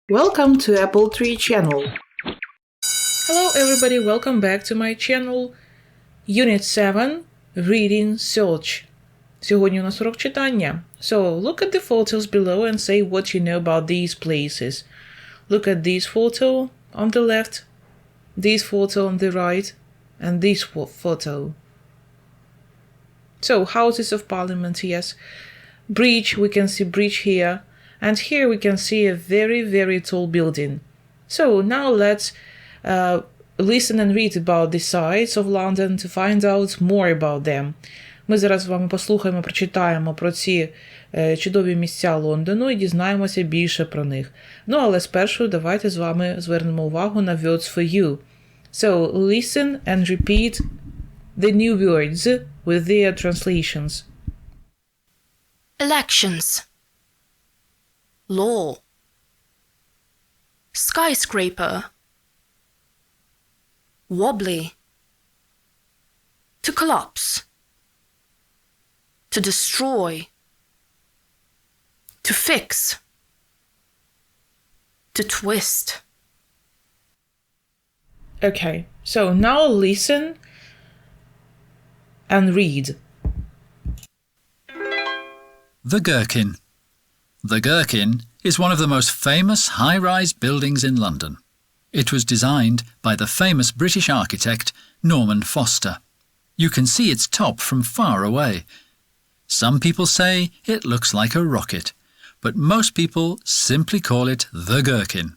Welcome to Apple Tree channel. Hello everybody, welcome back to my channel. Unit 7, Reading Search. Сьогодні у нас урок читання. So, look at the photos below and say what you know about these places. Look at this photo on the left, this photo on the right, and this photo. So, Houses of Parliament, yes. Bridge, we can see bridge here. And here we can see a very, very tall building. So now let's listen and read about the sights of London to find out more about them. Ми зараз з вами послухаємо, прочитаємо про ці чудові місця Лондону і дізнаємося більше про них. Ну, але спершу давайте з вами звернемо увагу на words for you. So, listen and repeat the new words with their translations. Elections. Law. Skyscraper. Wobbly. To collapse. To destroy. To fix. To twist. Okay, so now listen and read. The Gherkin. The Gherkin is one of the most famous high-rise buildings in London. It was designed by the famous British architect Norman Foster. You can see its top from far away. Some people say it looks like a rocket, but most people simply call it the Gherkin.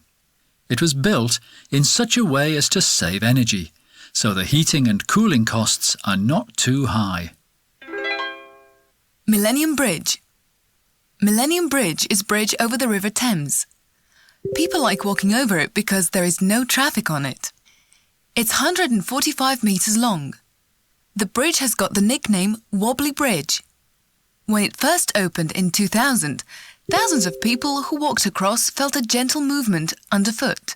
It was built in such a way as to save energy, so the heating and cooling costs are not too high. Millennium Bridge. Millennium Bridge is bridge over the River Thames. People like walking over it because there is no traffic on it. It's 145 metres long. The bridge has got the nickname Wobbly Bridge. When it first opened in 2000, thousands of people who walked across felt a gentle movement underfoot.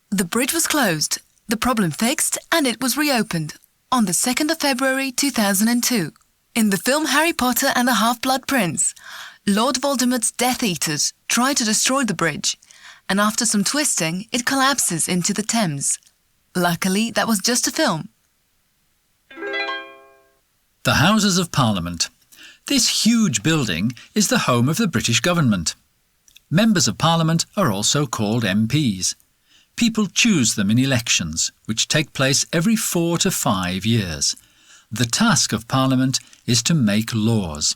The bridge was closed, the problem fixed, and it was reopened on the 2nd of February 2002. In the film Harry Potter and the Half-Blood Prince, Lord Voldemort's Death Eaters try to destroy the bridge, and after some twisting, it collapses into the Thames. Luckily, that was just a film. The Houses of Parliament. This huge building is the home of the British government. Members of Parliament are also called MPs. People choose them in elections, which take place every 4 to 5 years. The task of Parliament is to make laws.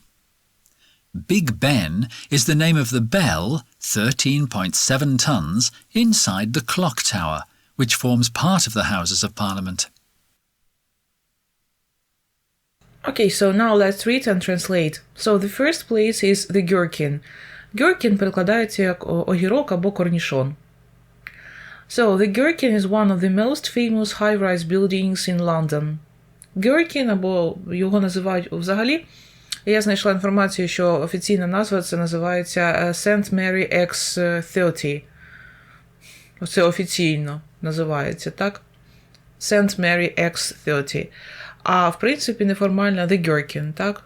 Big Ben is the name of the bell, 13.7 tons, inside the clock tower, which forms part of the Houses of Parliament. Okay, so now let's read and translate. So the first place is the Gherkin. Gherkin перекладається як огірок або корнішон. So the Gherkin is one of the most famous high-rise buildings in London. Gherkin, або його називають взагалі, я знайшла інформацію, що офіційна назва це називається St. Mary X30. Це офіційно називається, так? St. Mary X30. А в принципі неформально The Gherkin, так?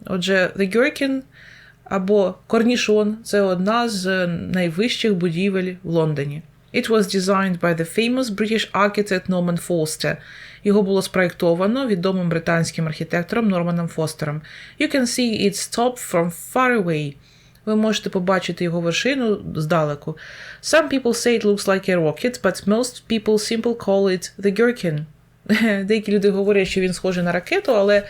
Отже, The Gherkin або корнішон – це одна з найвищих будівель в Лондоні. It was designed by the famous British architect Norman Foster. Його було спроєктовано відомим британським архітектором Норманом Фостером. You can see its top from far away. Ви можете побачити його вершину здалеку. Some people say it looks like a rocket, but most people simply call it the Gherkin. Деякі люди говорять, що він схожий на ракету, але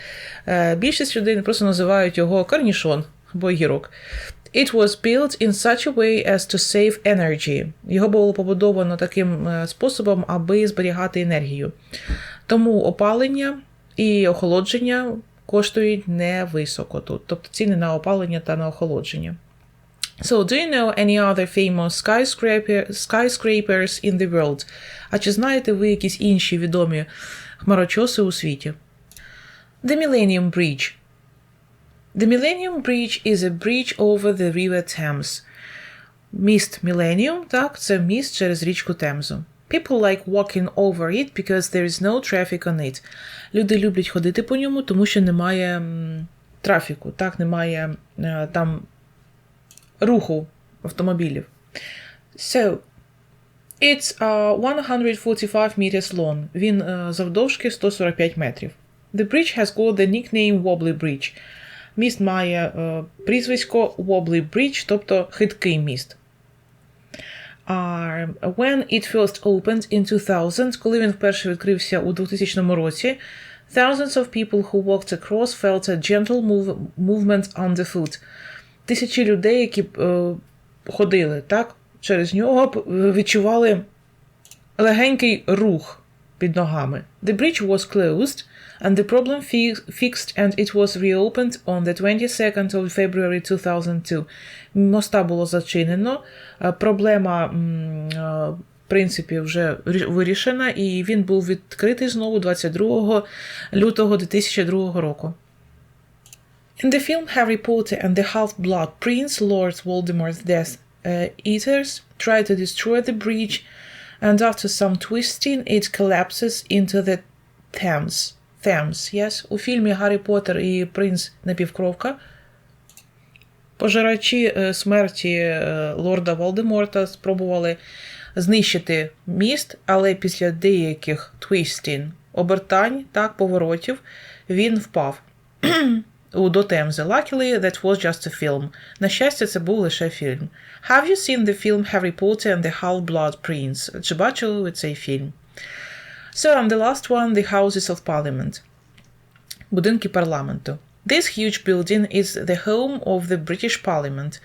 більшість людей просто називають його корнішон або гірок. It was built in such a way as to save energy. Його було побудовано таким способом, аби зберігати енергію. Тому опалення і охолодження коштують невисоко тут. Тобто ціни на опалення та на охолодження. So, do you know any other famous skyscrapers in the world? А чи знаєте ви якісь інші відомі хмарочоси у світі? The Millennium Bridge. The Millennium Bridge is a bridge over the River Thames. Міст Millennium, так, це міст через річку Темзу. People like walking over it because there is no traffic on it. Люди люблять ходити по ньому, тому що немає трафіку, так, немає там руху автомобілів. So, it's 145 meters long. Він завдовжки 145 метрів. The bridge has got the nickname Wobbly Bridge. Міст має прізвисько Wobbly Bridge, тобто хиткий міст. When it first opened in 2000, коли він вперше відкрився у 2000 році, thousands of people who walked across felt a gentle movement underfoot. Тисячі людей, які ходили, так, через нього, відчували легенький рух під ногами. The bridge was closed, and the problem fixed, and it was reopened on the 22nd of February 2002. Моста було зачинено, проблема, в принципі, вже вирішена, і він був відкритий знову 22 лютого 2002 року. In the film Harry Potter and the Half-Blood Prince, Lord Voldemort's Death Eaters try to destroy the bridge, and after some twisting, it collapses into the Thames. Yes. У фільмі «Гаррі Поттер і принц Напівкровка» пожирачі смерті лорда Волдеморта спробували знищити міст, але після деяких twisting, обертань, так, поворотів, він впав до Темзи. Luckily, that was just a film. На щастя, це був лише фільм. Have you seen the film Harry Potter and the Half-Blood Prince? Чи бачили ви цей фільм? So, and the last one, the Houses of Parliament. Будинки парламенту. This huge building is the home of the British Parliament.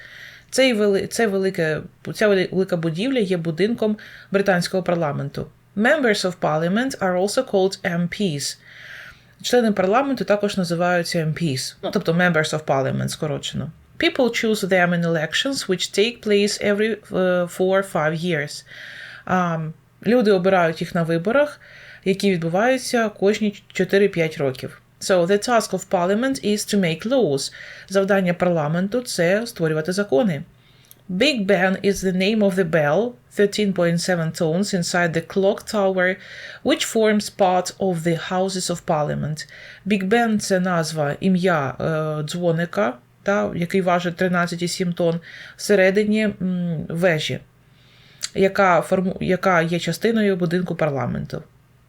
Ця велика будівля є будинком британського парламенту. Members of Parliament are also called MPs. Члени парламенту також називаються MPs, тобто Members of Parliament, скорочено. People choose them in elections, which take place every 4 or 5 years. Люди обирають їх на виборах, які відбуваються кожні 4-5 років. So, the task of Parliament is to make laws. Завдання парламенту – це створювати закони. Big Ben is the name of the bell, 13.7 tones inside the clock tower, which forms part of the Houses of Parliament. Big Ben – це назва, ім'я дзвоника, який важить 13,7 тонн, всередині вежі, яка є частиною будинку парламенту.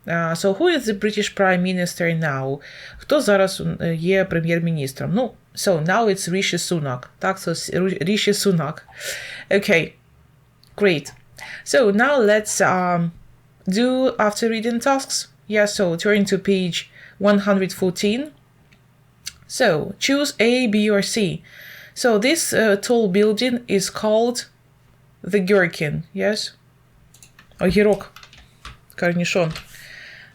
So, who is the British Prime Minister now? Хто зараз є прем'єр-міністром? Ну, so, now it's Rishi Sunak. Так, so Rishi Sunak. Okay, great. So, now let's do after reading tasks. Yeah, so turn to page 114. So, choose A, B, or C. So, this tall building is called the Gherkin. Yes? Огірок. Корнішон.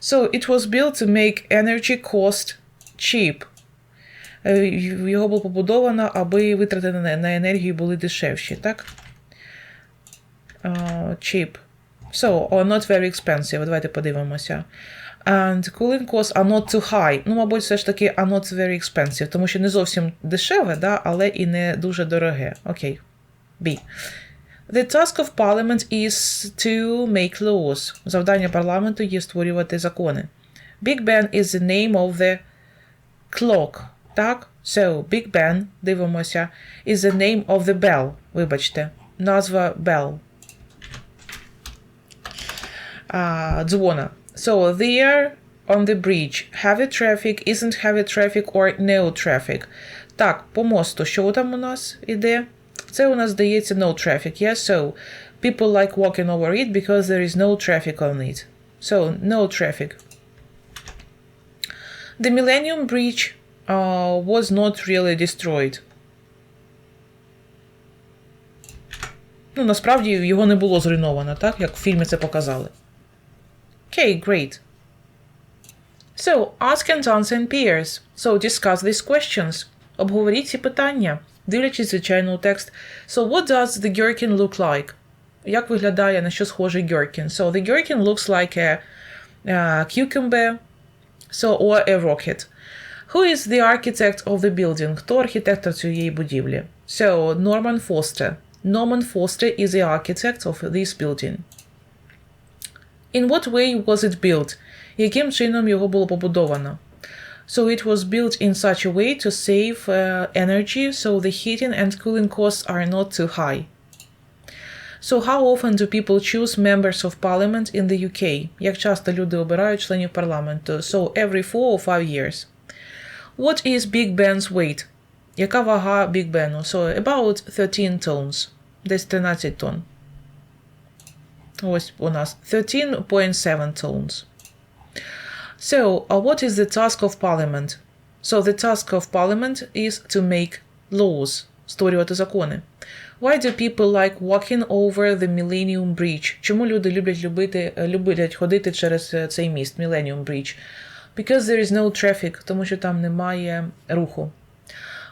So, it was built to make energy cost cheap. Його було побудовано, аби витрати на енергію були дешевші, так? Cheap. So, or not very expensive. Давайте подивимося. And cooling costs are not too high. Ну, мабуть, все ж таки are not very expensive, тому що не зовсім дешеве, да, але і не дуже дороге. Окей. B. The task of Parliament is to make laws. Завдання парламенту є створювати закони. Big Ben is the name of the clock. Так? So, Big Ben, дивимося, is the name of the bell. Вибачте. Назва bell. Дзвона. So, there on the bridge, heavy traffic, isn't heavy traffic or no traffic. Так, по мосту, що там у нас іде? Це у нас здається no traffic, yes? So, people like walking over it because there is no traffic on it. So, no traffic. The Millennium Bridge was not really destroyed. Ну, насправді, його не було зруйновано, так? Як в фільмі це показали. Okay, great. So, ask and answer in pairs. So, discuss these questions. Обговоріть ці питання, дивлячись, звичайно, у текст. So, what does the gherkin look like? Як виглядає, на що схожий gherkin? So, the gherkin looks like a cucumber, so, or a rocket. Who is the architect of the building? Хто архітектор цієї будівлі? So, Norman Foster. Norman Foster is the architect of this building. In what way was it built? Яким чином його було побудовано? So it was built in such a way to save energy, so the heating and cooling costs are not too high. So how often do people choose members of parliament in the UK? Як часто люди обирають членів парламенту? So every 4 or 5 years. What is Big Ben's weight? Яка вага Big Ben'у? So about 13 tons. Десь 13 тонн. Ось у нас 13.7 tons. So, what is the task of parliament? So, the task of parliament is to make laws. Створювати закони. Why do people like walking over the Millennium Bridge? Чому люди люблять ходити через цей міст, Millennium Bridge? Because there is no traffic, тому що там немає руху.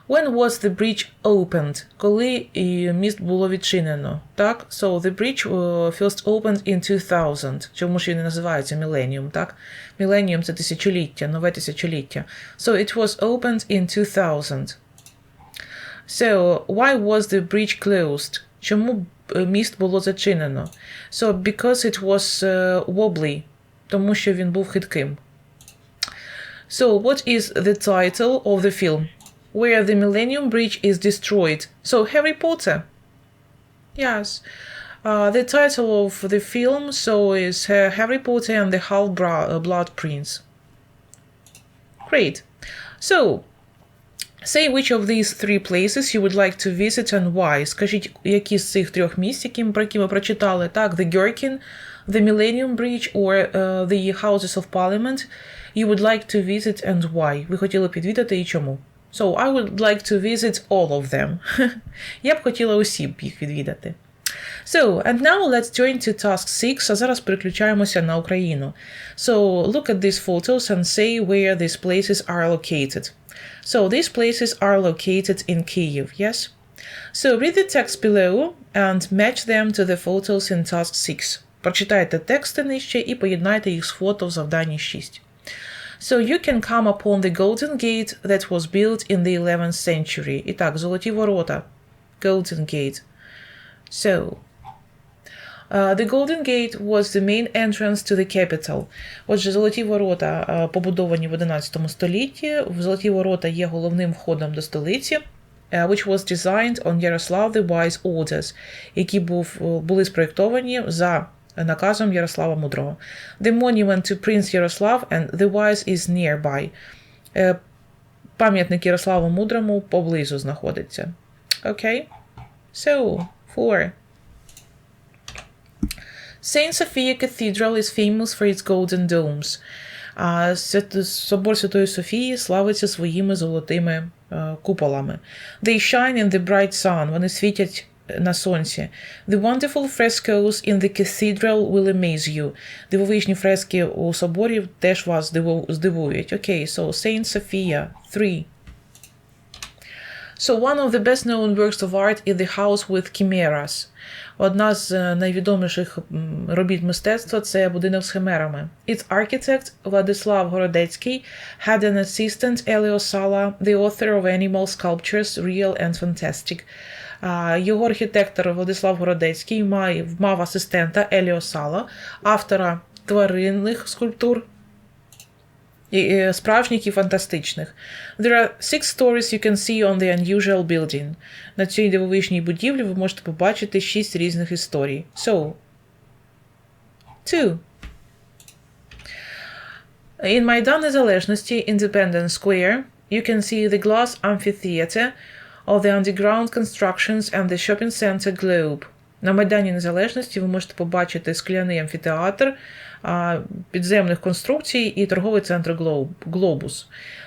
When was the bridge opened? Коли міст було відчинено? Так? So, the bridge first opened in 2000. Чому ж він не називається Millennium, так? Millennium – це тисячоліття, нове тисячоліття. So, it was opened in 2000. So, why was the bridge closed? Чому міст було зачинено? So, because it was wobbly. Тому що він був хитким. So, what is the title of the film? Where the Millennium Bridge is destroyed. So, Harry Potter. Yes. The title of the film is Harry Potter and the Half-Blood Prince. Great. So, say which of these 3 places you would like to visit and why. Скажіть, які з цих 3 місць, про які ми прочитали, так? The Gherkin, the Millennium Bridge or the Houses of Parliament you would like to visit and why. Ви хотіли підвідати і чому. So, I would like to visit all of them. Я б хотіла усі їх відвідати. So, and now let's turn to task 6, а зараз переключаємося на Україну. So, look at these photos and say where these places are located. So, these places are located in Kyiv, yes? So, read the text below and match them to the photos in task 6. Прочитайте тексти нижче і поєднайте їх з фото в завданні 6. So you can come upon the golden gate that was built in the 11th century. І так, золоті ворота. Golden gate. So, the golden gate was the main entrance to the capital. Отже, золоті ворота побудовані в 11 столітті. Золоті ворота є головним входом до столиці, which was designed on Yaroslav the Wise orders, які були спроєктовані за наказом Ярослава Мудрого. The monument to Prince Yaroslav and the Wise is nearby. Пам'ятник Ярославу Мудрому поблизу знаходиться. Okay? So, 4. Saint Sophia Cathedral is famous for its golden domes. Собор Святої Софії славиться своїми золотими куполами. They shine in the bright sun. Вони світять на сонці. The wonderful frescoes in the cathedral will amaze you. Дивовижні фрески у соборі теж вас здивують. Okay, so Saint Sophia, 3. So one of the best known works of art is the house with chimeras. Одна з найвідоміших робіт мистецтва – це будинок з химерами. Its architect, Владислав Городецький, had an assistant, Еліо Сала, the author of animal sculptures, real and fantastic. Його архітектор Владислав Городецький мав асистента Еліо Сала, автора тваринних скульптур, справжніх і фантастичних. There are 6 stories you can see on the unusual building. На цій дивовижній будівлі ви можете побачити 6 різних історій. So, 2. In Майдан Незалежності, Independence Square, you can see the glass amphitheater of the underground constructions and the shopping center Globe. На Майдані Незалежності ви можете побачити скляний амфітеатр, підземних конструкцій і торговий центр Глобус.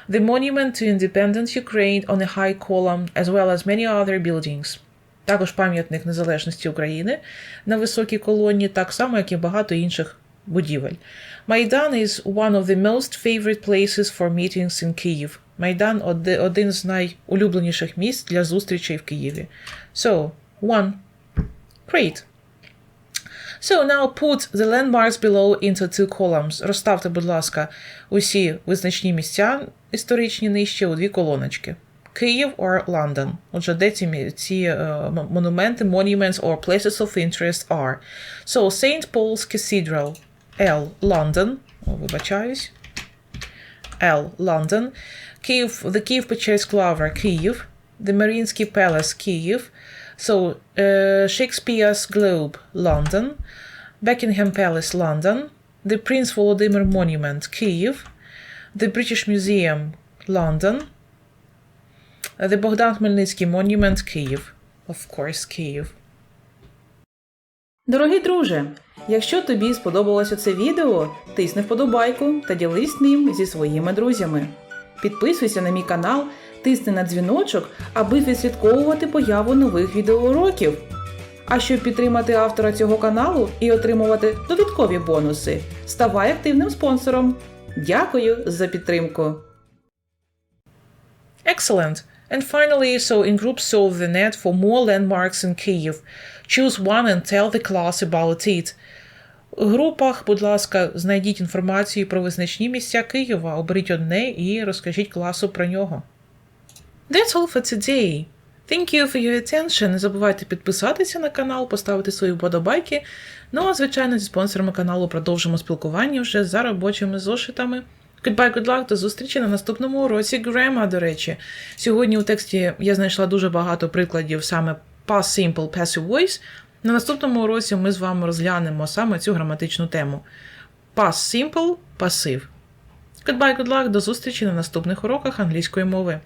The monument to independent Ukraine on a high column, as well as many other buildings. Також пам'ятник незалежності України на високій колоні, так само, як і багато інших будівель. Майдан is one of the most favorite places for meetings in Kyiv. Майдан – один з найулюбленіших місць для зустрічей в Києві. So, 1. Great. So, now put the landmarks below into 2 columns. Розставте, будь ласка, усі визначні місця історичні нижче у 2 колоночки. Kyiv or London. Отже, де ці монументи, monuments or places of interest are. So, St. Paul's Cathedral. L. London. Вибачаюсь. L. London. The Kyiv-Pечерськ Лавра, Kyiv. The Mariinsky Palace, Kyiv. So, Shakespeare's Globe, London. Buckingham Palace, London. The Prince Volodymyr Monument, Kyiv. The British Museum, London. The Богдан Хмельницький Monument, Kyiv. Of course, Kyiv. Дорогий друже, якщо тобі сподобалося це відео, тисни вподобайку та ділись ним зі своїми друзями. Підписуйся на мій канал, тисни на дзвіночок, аби відслідковувати появу нових відеоуроків. А щоб підтримати автора цього каналу і отримувати додаткові бонуси, ставай активним спонсором. Дякую за підтримку. Excellent. And finally, so in groups solve the net for more landmarks in Kyiv. Choose one and tell the class about it. У групах, будь ласка, знайдіть інформацію про визначні місця Києва, оберіть одне і розкажіть класу про нього. That's all for today. Thank you for your attention. Не забувайте підписатися на канал, поставити свої вподобайки. Ну а звичайно, зі спонсорами каналу продовжимо спілкування вже за робочими зошитами. Goodbye, good luck, до зустрічі на наступному уроці Grammar, до речі. Сьогодні у тексті я знайшла дуже багато прикладів саме past simple, passive voice. На наступному уроці ми з вами розглянемо саме цю граматичну тему. Past simple, пасив. Goodbye, good luck, до зустрічі на наступних уроках англійської мови.